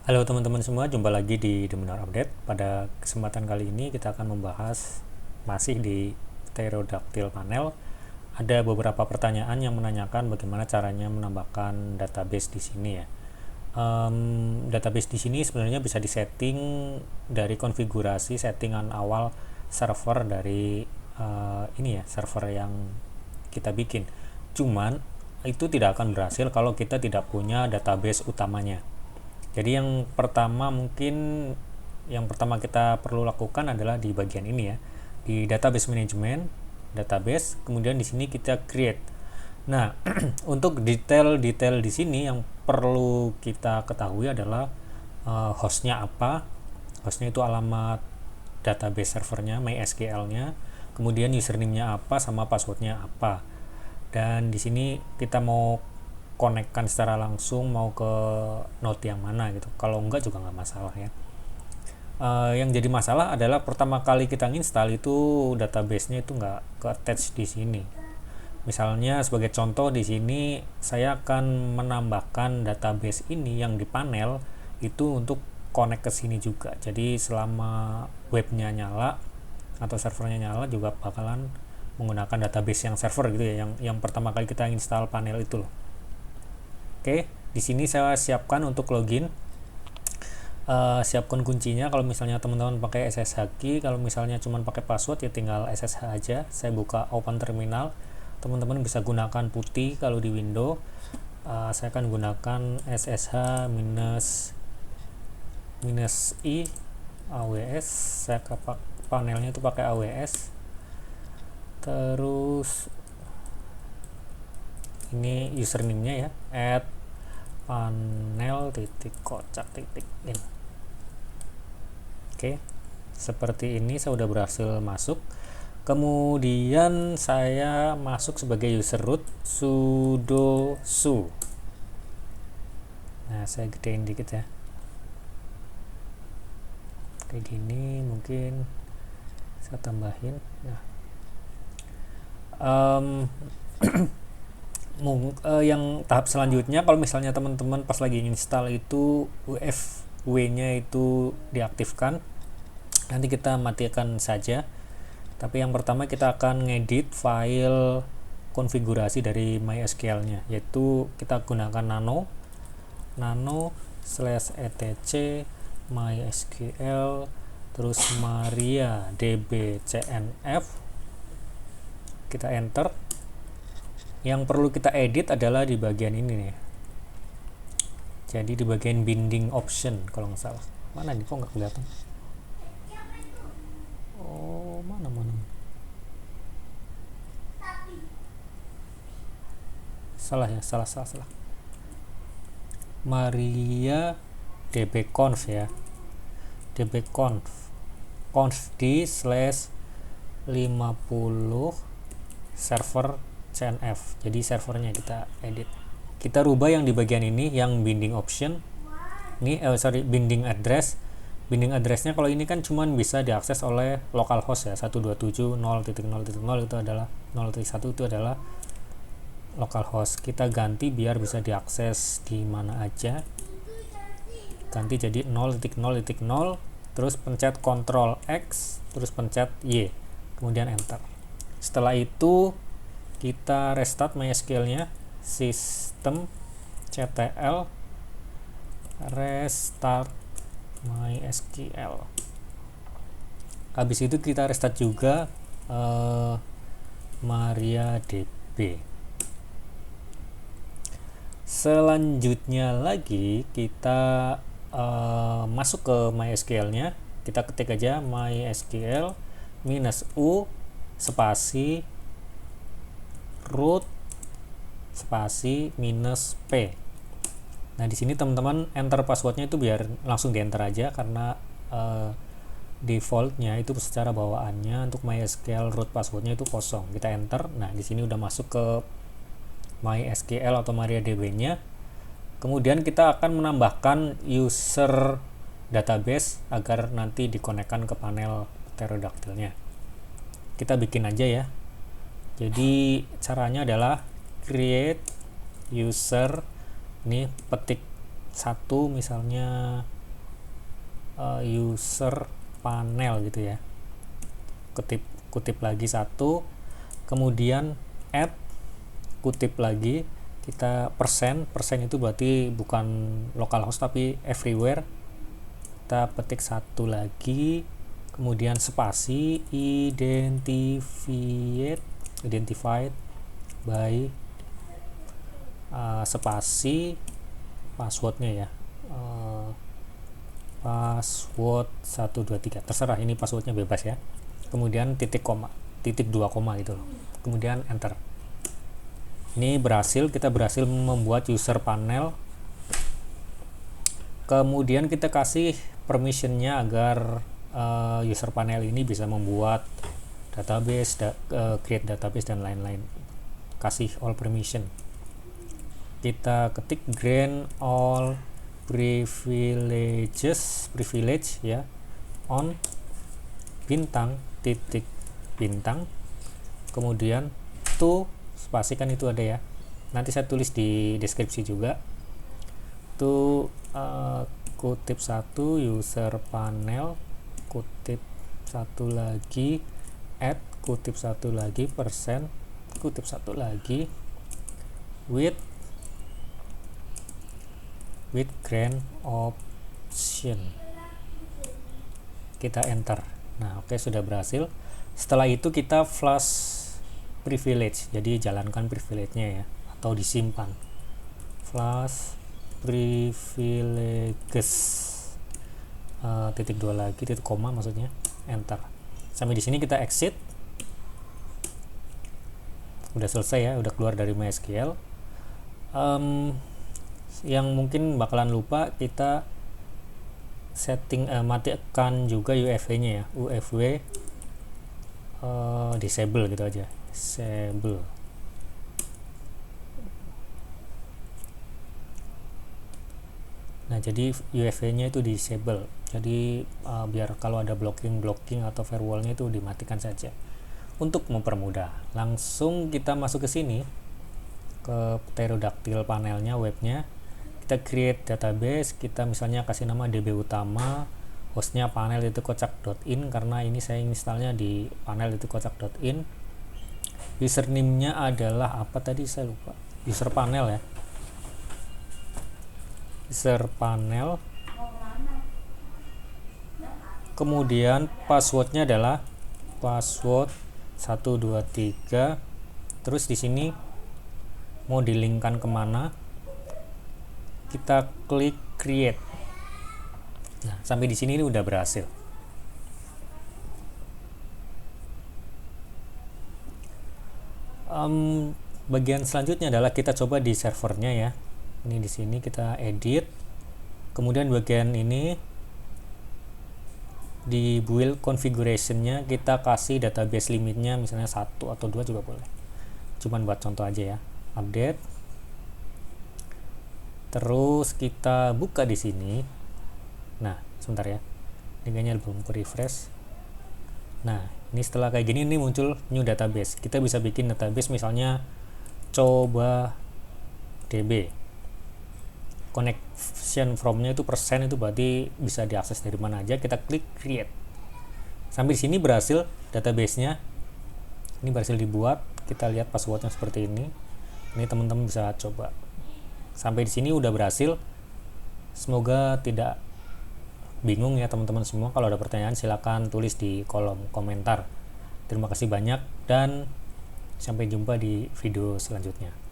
Halo teman-teman semua, jumpa lagi di Demenar Update. Pada kesempatan kali ini kita akan membahas masih di Pterodactyl panel. Ada beberapa pertanyaan yang menanyakan bagaimana caranya menambahkan database di sini ya. Database di sini sebenarnya bisa disetting dari konfigurasi settingan awal server dari ini ya, server yang kita bikin. Cuman itu tidak akan berhasil kalau kita tidak punya database utamanya. Jadi yang pertama kita perlu lakukan adalah di bagian ini ya, di database management, database, kemudian di sini kita create. Nah, untuk detail-detail di sini yang perlu kita ketahui adalah hostnya apa, hostnya itu alamat database servernya, MySQL-nya, kemudian username-nya apa sama passwordnya apa. Dan di sini kita mau konekkan secara langsung mau ke node yang mana gitu. Kalau enggak juga nggak masalah ya. Yang jadi masalah adalah pertama kali kita install itu database-nya itu nggak ke attach di sini. Misalnya sebagai contoh di sini saya akan menambahkan database ini yang di panel itu untuk connect ke sini juga. Jadi selama webnya nyala atau servernya nyala juga bakalan menggunakan database yang server gitu ya, yang pertama kali kita install panel itu loh. Oke, di sini saya siapkan untuk login. Siapkan kuncinya. Kalau misalnya teman-teman pakai SSH key, kalau misalnya cuma pakai password ya tinggal SSH aja. Saya buka Open Terminal. Teman-teman bisa gunakan putih kalau di Windows. Saya akan gunakan SSH minus i AWS. Saya panelnya itu pakai AWS. Terus ini username-nya ya, panel.kocak.in. Oke, seperti ini saya udah berhasil masuk. Kemudian saya masuk sebagai user root sudo su. Nah, saya gedein dikit ya. Kayak gini mungkin saya tambahin. Nah, yang tahap selanjutnya kalau misalnya teman-teman pas lagi install itu UFW-nya itu diaktifkan, nanti kita matikan saja. Tapi yang pertama kita akan ngedit file konfigurasi dari MySQL-nya, yaitu kita gunakan nano /etc MySQL terus mariadb_cnf, kita enter. Yang perlu kita edit adalah di bagian ini nih. Jadi di bagian binding option kalau nggak salah. Mana nih, kok nggak kelihatan? Oh, mana. Salah ya, salah. Maria dbconf ya. dbconf conf di /50 server CNF. Jadi servernya kita edit. Kita rubah yang di bagian ini, yang binding option. Ini binding address. Binding addressnya kalau ini kan cuman bisa diakses oleh localhost ya, 127.0.0.0 itu adalah 0.1 itu adalah localhost. Kita ganti biar bisa diakses di mana aja. Ganti jadi 0.0.0, terus pencet Ctrl X, terus pencet Y, kemudian enter. Setelah itu kita restart MySQL-nya, sistem ctl restart MySQL. Habis itu kita restart juga MariaDB. Selanjutnya lagi kita masuk ke MySQL-nya. Kita ketik aja MySQL -u spasi root spasi -p. Nah, di sini teman-teman enter passwordnya itu biar langsung di enter aja, karena defaultnya itu secara bawaannya untuk MySQL root passwordnya itu kosong. Kita enter. Nah, di sini udah masuk ke MySQL atau MariaDB-nya. Kemudian kita akan menambahkan user database agar nanti dikonekkan ke panel Pterodactyl-nya. Kita bikin aja ya. Jadi caranya adalah create user, ini petik satu misalnya user panel gitu ya, kutip lagi satu, kemudian add, kutip lagi, kita persen itu berarti bukan localhost tapi everywhere, kita petik satu lagi, kemudian spasi identified by spasi passwordnya ya, password 123, terserah, ini passwordnya bebas ya, kemudian titik 2 koma gitu loh, kemudian enter. Ini kita berhasil membuat user panel. Kemudian kita kasih permissionnya agar user panel ini bisa membuat database, create database dan lain-lain. Kasih all permission. Kita ketik grant all privilege ya on bintang titik bintang, kemudian to spasi kan itu ada ya, nanti saya tulis di deskripsi juga, to kutip satu user panel, kutip satu lagi add, kutip satu lagi persen, kutip satu lagi with grant option, kita enter. Nah oke, sudah berhasil. Setelah itu kita flash privilege, jadi jalankan privilege-nya ya, atau disimpan. Flash privileges titik 2 lagi, titik koma maksudnya, enter. Sampai di sini kita exit. Udah selesai ya, udah keluar dari MySQL. Yang mungkin bakalan lupa, kita setting matikan juga UFW-nya ya, UFW disable gitu aja, disable. Nah jadi UFW-nya itu disable, jadi biar kalau ada blocking atau firewall-nya itu dimatikan saja. Untuk mempermudah, langsung kita masuk ke sini, ke Pterodactyl panelnya, webnya, kita create database, kita misalnya kasih nama db utama, hostnya panel itu kocak.in, karena ini saya installnya di panel itu kocak.in. Username-nya adalah apa tadi, saya lupa, user panel ya, user panel. Kemudian passwordnya adalah password 123. Terus di sini mau dilingkan kemana, kita klik create. Nah sampai di sini ini udah berhasil. Bagian selanjutnya adalah kita coba di servernya ya. Ini di sini kita edit, kemudian bagian ini di build configuration-nya kita kasih database limitnya misalnya 1 atau 2 juga boleh, cuman buat contoh aja ya. Update, terus kita buka di sini. Nah sebentar ya, ini kayaknya belum ke refresh. Nah ini setelah kayak gini, ini muncul new database. Kita bisa bikin database misalnya coba db, connection from-nya itu persen, itu berarti bisa diakses dari mana aja. Kita klik create. Sampai di sini berhasil database-nya. Ini berhasil dibuat. Kita lihat passwordnya seperti ini. Ini teman-teman bisa coba. Sampai di sini udah berhasil. Semoga tidak bingung ya teman-teman semua. Kalau ada pertanyaan silakan tulis di kolom komentar. Terima kasih banyak dan sampai jumpa di video selanjutnya.